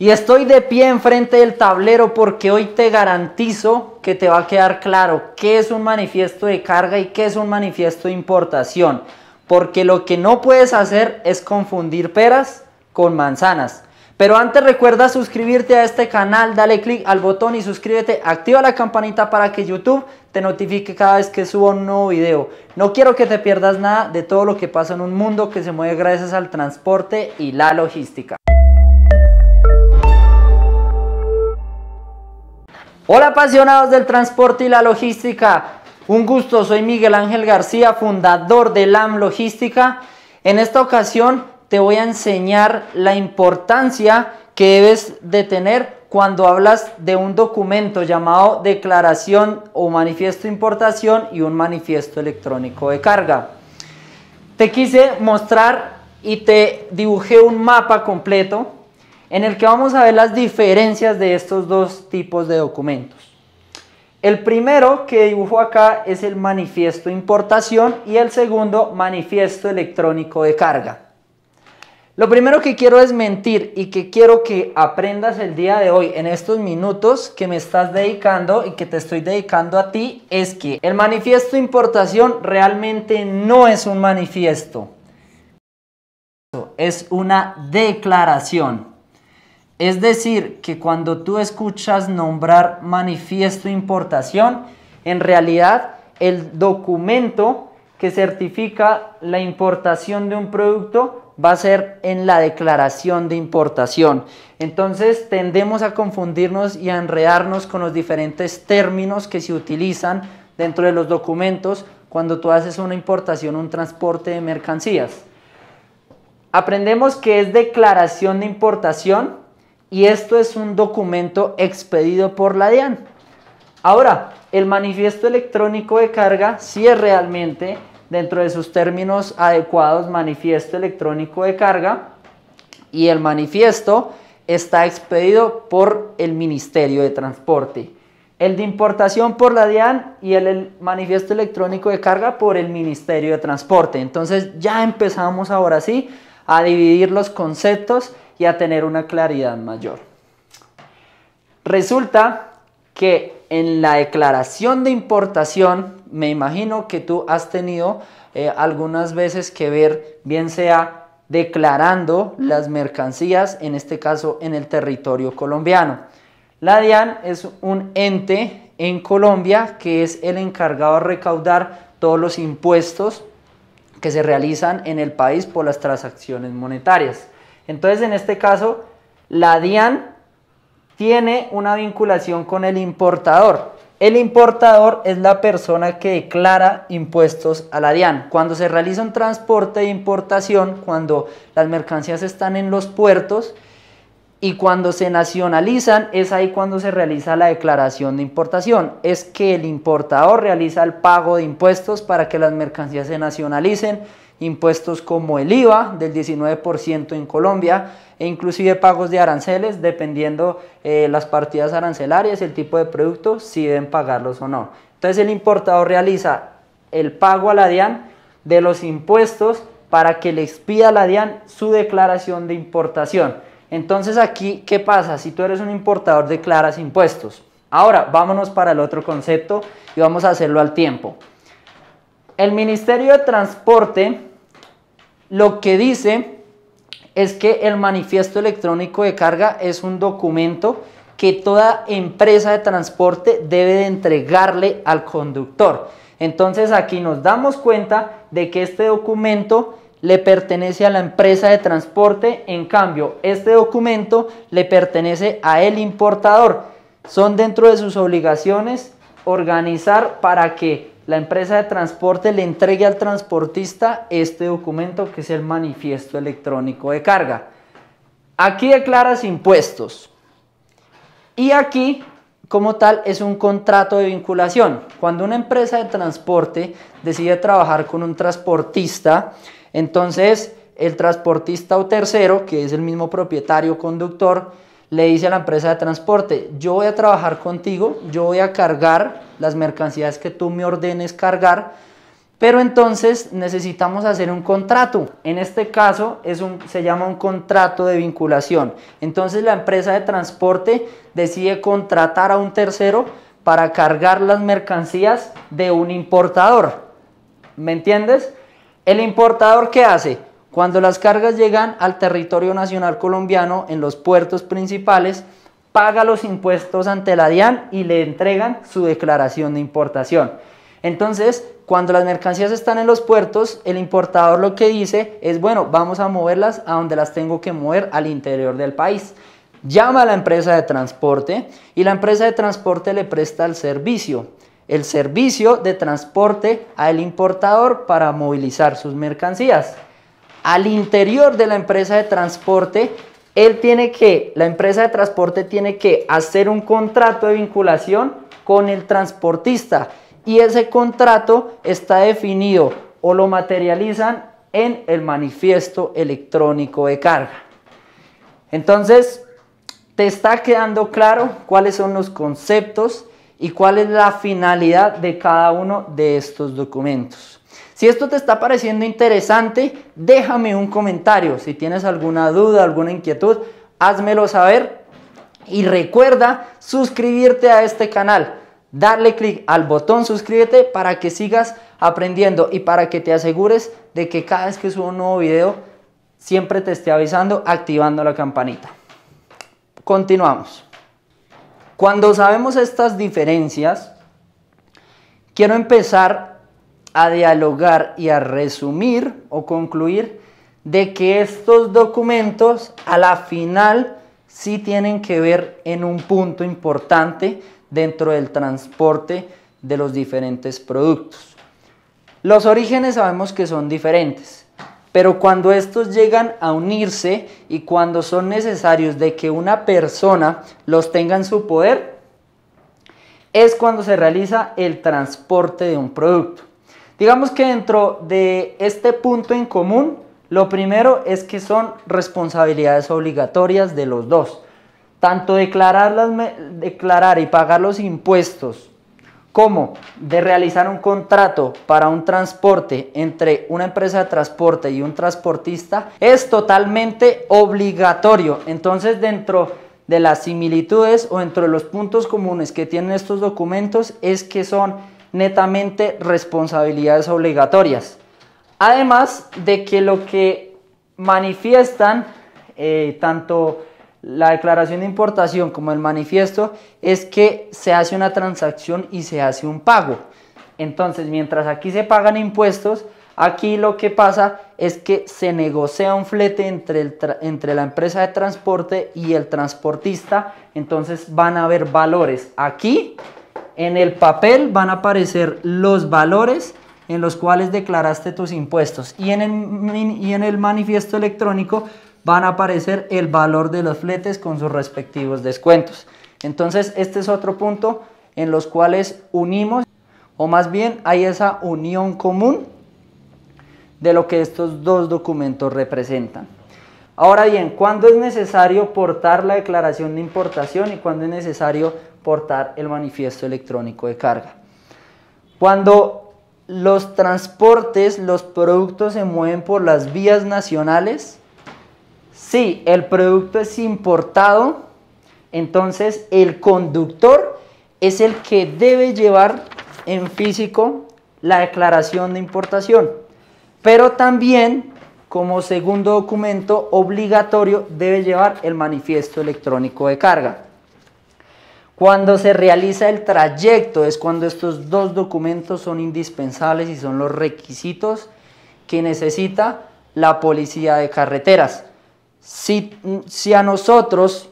Y estoy de pie enfrente del tablero porque hoy te garantizo que te va a quedar claro qué es un manifiesto de carga y qué es un manifiesto de importación. Porque lo que no puedes hacer es confundir peras con manzanas. Pero antes recuerda suscribirte a este canal, dale click al botón y suscríbete, activa la campanita para que YouTube te notifique cada vez que suba un nuevo video. No quiero que te pierdas nada de todo lo que pasa en un mundo que se mueve gracias al transporte y la logística. Hola apasionados del transporte y la logística, un gusto, soy Miguel Ángel García, fundador de LAM Logística. En esta ocasión te voy a enseñar la importancia que debes de tener cuando hablas de un documento llamado declaración o manifiesto de importación y un manifiesto electrónico de carga. Te quise mostrar y te dibujé un mapa completo en el que vamos a ver las diferencias de estos dos tipos de documentos. El primero que dibujo acá es el manifiesto de importación y el segundo manifiesto electrónico de carga. Lo primero que quiero desmentir y que quiero que aprendas el día de hoy en estos minutos que me estás dedicando y que te estoy dedicando a ti es que el manifiesto de importación realmente no es un manifiesto, es una declaración. Es decir, que cuando tú escuchas nombrar manifiesto de importación, en realidad el documento que certifica la importación de un producto va a ser en la declaración de importación. Entonces tendemos a confundirnos y a enredarnos con los diferentes términos que se utilizan dentro de los documentos cuando tú haces una importación o un transporte de mercancías. Aprendemos que es declaración de importación. Y esto es un documento expedido por la DIAN. Ahora, el manifiesto electrónico de carga sí es realmente, dentro de sus términos adecuados, manifiesto electrónico de carga. Y el manifiesto está expedido por el Ministerio de Transporte. El de importación por la DIAN y el manifiesto electrónico de carga por el Ministerio de Transporte. Entonces ya empezamos ahora sí a dividir los conceptos y a tener una claridad mayor. Resulta que en la declaración de importación, me imagino que tú has tenido algunas veces que ver, bien sea declarando las mercancías, en este caso en el territorio colombiano. La DIAN es un ente en Colombia que es el encargado de recaudar todos los impuestos que se realizan en el país por las transacciones monetarias. Entonces, en este caso, la DIAN tiene una vinculación con el importador. El importador es la persona que declara impuestos a la DIAN. Cuando se realiza un transporte de importación, cuando las mercancías están en los puertos y cuando se nacionalizan, es ahí cuando se realiza la declaración de importación. Es que el importador realiza el pago de impuestos para que las mercancías se nacionalicen. Impuestos como el IVA del 19% en Colombia e inclusive pagos de aranceles dependiendo las partidas arancelarias, el tipo de producto, si deben pagarlos o no. Entonces el importador realiza el pago a la DIAN de los impuestos para que le expida a la DIAN su declaración de importación. Entonces aquí, ¿qué pasa? Si tú eres un importador, declaras impuestos. Ahora, vámonos para el otro concepto y vamos a hacerlo al tiempo. El Ministerio de Transporte lo que dice es que el manifiesto electrónico de carga es un documento que toda empresa de transporte debe de entregarle al conductor. Entonces aquí nos damos cuenta de que este documento le pertenece a la empresa de transporte, en cambio este documento le pertenece a el importador. Son dentro de sus obligaciones organizar para que la empresa de transporte le entregue al transportista este documento que es el manifiesto electrónico de carga. Aquí declaras impuestos y aquí como tal es un contrato de vinculación. Cuando una empresa de transporte decide trabajar con un transportista, entonces el transportista o tercero, que es el mismo propietario conductor, le dice a la empresa de transporte: yo voy a trabajar contigo, yo voy a cargar las mercancías que tú me ordenes cargar pero entonces necesitamos hacer un contrato. En este caso se llama un contrato de vinculación. Entonces la empresa de transporte decide contratar a un tercero para cargar las mercancías de un importador. ¿Me entiendes? ¿El importador qué hace? Cuando las cargas llegan al territorio nacional colombiano en los puertos principales, paga los impuestos ante la DIAN y le entregan su declaración de importación. Entonces, cuando las mercancías están en los puertos, el importador lo que dice es, bueno, vamos a moverlas a donde las tengo que mover, al interior del país. Llama a la empresa de transporte y la empresa de transporte le presta el servicio de transporte al importador para movilizar sus mercancías. Al interior de la empresa de transporte, la empresa de transporte tiene que hacer un contrato de vinculación con el transportista y ese contrato está definido o lo materializan en el manifiesto electrónico de carga. Entonces, ¿te está quedando claro cuáles son los conceptos y cuál es la finalidad de cada uno de estos documentos? Si esto te está pareciendo interesante, déjame un comentario. Si tienes alguna duda, alguna inquietud, házmelo saber. Y recuerda suscribirte a este canal. Darle clic al botón suscríbete para que sigas aprendiendo y para que te asegures de que cada vez que subo un nuevo video, siempre te esté avisando activando la campanita. Continuamos. Cuando sabemos estas diferencias, quiero empezar a dialogar y a resumir o concluir de que estos documentos a la final sí tienen que ver en un punto importante dentro del transporte de los diferentes productos. Los orígenes sabemos que son diferentes, pero cuando estos llegan a unirse y cuando son necesarios de que una persona los tenga en su poder, es cuando se realiza el transporte de un producto. Digamos que dentro de este punto en común, lo primero es que son responsabilidades obligatorias de los dos. Tanto declarar y pagar los impuestos como de realizar un contrato para un transporte entre una empresa de transporte y un transportista es totalmente obligatorio. Entonces, dentro de las similitudes o dentro de los puntos comunes que tienen estos documentos es que son netamente responsabilidades obligatorias. Además de que lo que manifiestan tanto la declaración de importación como el manifiesto es que se hace una transacción y se hace un pago. Entonces, mientras aquí se pagan impuestos, aquí lo que pasa es que se negocia un flete entre la empresa de transporte y el transportista. Entonces van a haber valores. Aquí en el papel van a aparecer los valores en los cuales declaraste tus impuestos y en el manifiesto electrónico van a aparecer el valor de los fletes con sus respectivos descuentos. Entonces este es otro punto en los cuales unimos, o más bien hay esa unión común de lo que estos dos documentos representan. Ahora bien, ¿cuándo es necesario portar la declaración de importación y cuándo es necesario portar el manifiesto electrónico de carga? Cuando los transportes, los productos se mueven por las vías nacionales, si el producto es importado, entonces el conductor es el que debe llevar en físico la declaración de importación, pero también como segundo documento obligatorio debe llevar el manifiesto electrónico de carga. Cuando se realiza el trayecto es cuando estos dos documentos son indispensables y son los requisitos que necesita la policía de carreteras. Si a nosotros,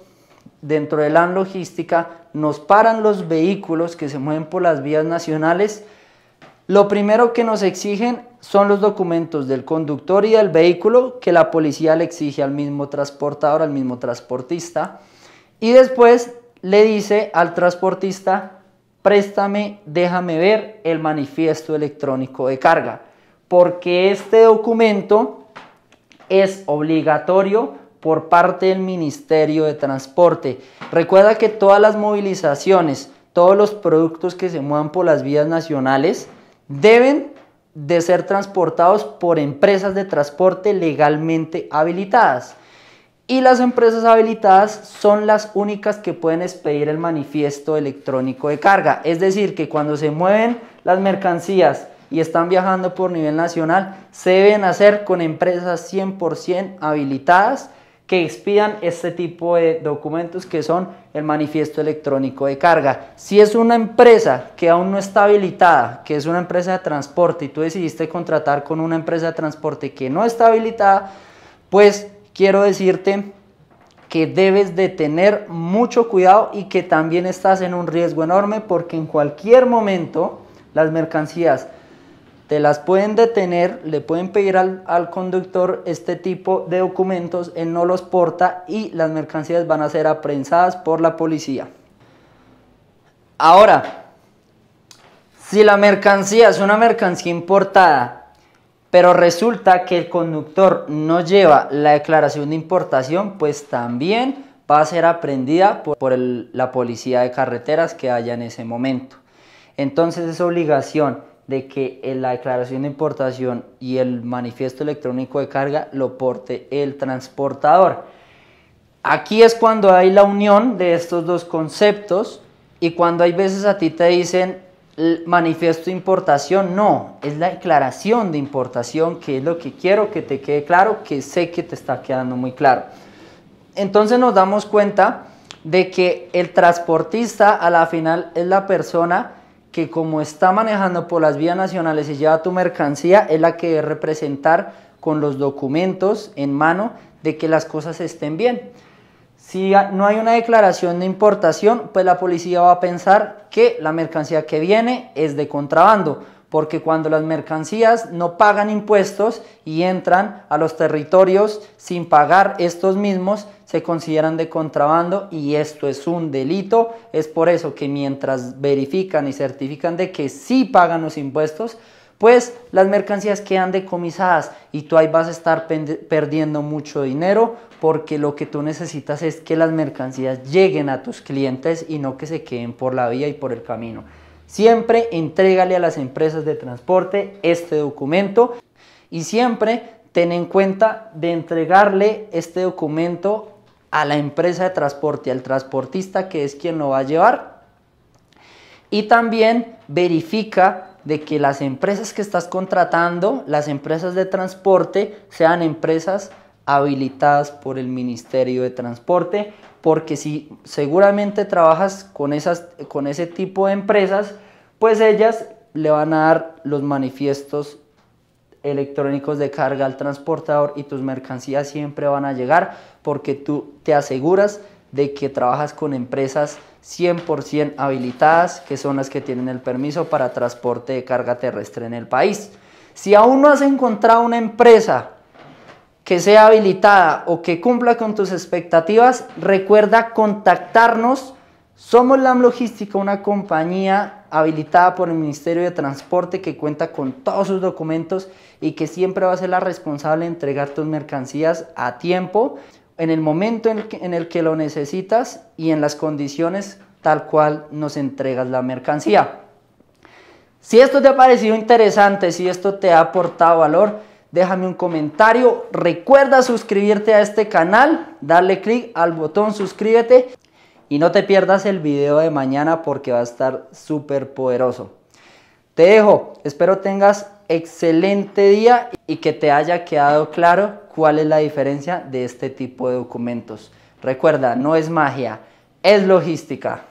dentro de la logística, nos paran los vehículos que se mueven por las vías nacionales, lo primero que nos exigen son los documentos del conductor y del vehículo que la policía le exige al mismo transportador, al mismo transportista, y después le dice al transportista: préstame, déjame ver el manifiesto electrónico de carga, porque este documento es obligatorio por parte del Ministerio de Transporte. Recuerda que todas las movilizaciones, todos los productos que se muevan por las vías nacionales deben de ser transportados por empresas de transporte legalmente habilitadas. Y las empresas habilitadas son las únicas que pueden expedir el manifiesto electrónico de carga. Es decir, que cuando se mueven las mercancías y están viajando por nivel nacional, se deben hacer con empresas 100% habilitadas que expidan este tipo de documentos que son el manifiesto electrónico de carga. Si es una empresa que aún no está habilitada, que es una empresa de transporte y tú decidiste contratar con una empresa de transporte que no está habilitada, pues quiero decirte que debes de tener mucho cuidado y que también estás en un riesgo enorme, porque en cualquier momento las mercancías te las pueden detener, le pueden pedir al conductor este tipo de documentos, él no los porta y las mercancías van a ser aprehensadas por la policía. Ahora, si la mercancía es una mercancía importada, pero resulta que el conductor no lleva la declaración de importación, pues también va a ser aprehendida por la policía de carreteras que haya en ese momento. Entonces es obligación de que la declaración de importación y el manifiesto electrónico de carga lo porte el transportador. Aquí es cuando hay la unión de estos dos conceptos y cuando hay veces a ti te dicen manifiesto de importación, no, es la declaración de importación, que es lo que quiero que te quede claro, que sé que te está quedando muy claro. Entonces nos damos cuenta de que el transportista a la final es la persona que, como está manejando por las vías nacionales y lleva tu mercancía, es la que debe representar con los documentos en mano de que las cosas estén bien. Si no hay una declaración de importación, pues la policía va a pensar que la mercancía que viene es de contrabando, porque cuando las mercancías no pagan impuestos y entran a los territorios sin pagar estos mismos, se consideran de contrabando y esto es un delito. Es por eso que mientras verifican y certifican de que sí pagan los impuestos, pues las mercancías quedan decomisadas y tú ahí vas a estar perdiendo mucho dinero, porque lo que tú necesitas es que las mercancías lleguen a tus clientes y no que se queden por la vía y por el camino. Siempre entrégale a las empresas de transporte este documento y siempre ten en cuenta de entregarle este documento a la empresa de transporte, al transportista, que es quien lo va a llevar. Y también verifica de que las empresas que estás contratando, las empresas de transporte, sean empresas habilitadas por el Ministerio de Transporte, porque si seguramente trabajas con ese tipo de empresas, pues ellas le van a dar los manifiestos electrónicos de carga al transportador y tus mercancías siempre van a llegar, porque tú te aseguras de que trabajas con empresas 100% habilitadas, que son las que tienen el permiso para transporte de carga terrestre en el país. Si aún no has encontrado una empresa que sea habilitada o que cumpla con tus expectativas, recuerda contactarnos. Somos LAM Logística, una compañía habilitada por el Ministerio de Transporte que cuenta con todos sus documentos y que siempre va a ser la responsable de entregar tus mercancías a tiempo, en el momento en el que lo necesitas y en las condiciones tal cual nos entregas la mercancía. Si esto te ha parecido interesante, si esto te ha aportado valor, déjame un comentario. Recuerda suscribirte a este canal, darle clic al botón suscríbete y no te pierdas el video de mañana porque va a estar súper poderoso. Te dejo, espero tengas excelente día y que te haya quedado claro cuál es la diferencia de este tipo de documentos. Recuerda, no es magia, es logística.